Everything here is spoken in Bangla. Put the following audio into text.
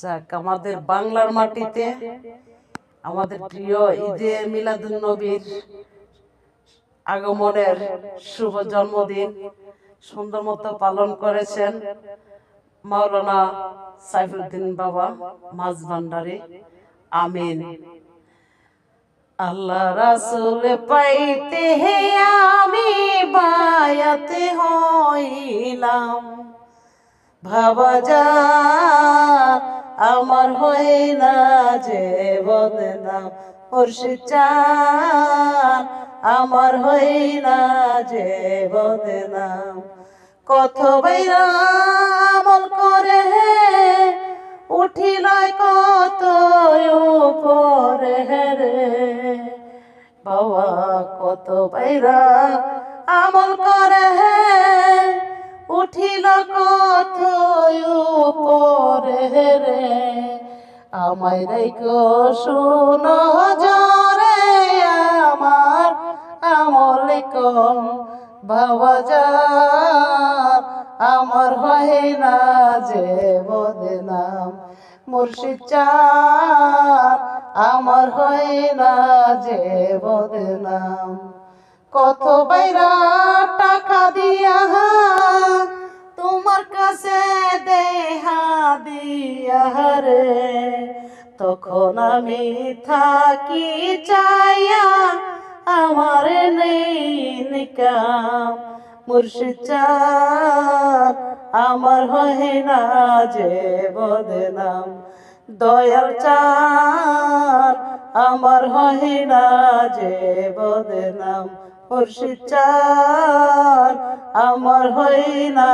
যাক, আমাদের বাংলার মাটিতে আমাদের প্রিয় ঈদে মিলাদুন নবীর আগমনের শুভ জন্মদিন সুন্দর মতো পালন করেছেন মাওলানা সাইফুদ্দিন বাবা মাঝ ভান্ডারী। আমিন। আল্লাহ রাসূল পাইতে আমি বায়াতে হইলাম, ভাবা যায় আমার হয় না যে বদনাম, মুর্শিদ চান আমার হয় না যে বদনাম। কত বাইরা আমল করে উঠিল কত উপরে রে বাবা, কত বাইরা আমল করে উঠিল কত উপরে রে। আমায় রেখো শুনো জরে আমার আমল কম, বাবা যান আমার হয় না যে বদনাম, মুর্শিদ চান আমার হয় না যে বদনাম। কত বাইরা টাকা দিয়া তোমার কাছে দেহা দিয়া রে, তখন আমি থাকি চাইয়া আমার নেই নিকাম, মুর্শিদ চান আমার হয় না যে বদনাম। দয়াল চান আমার হয় না যে বদনাম, মুর্শিদ চান আমার হয় না।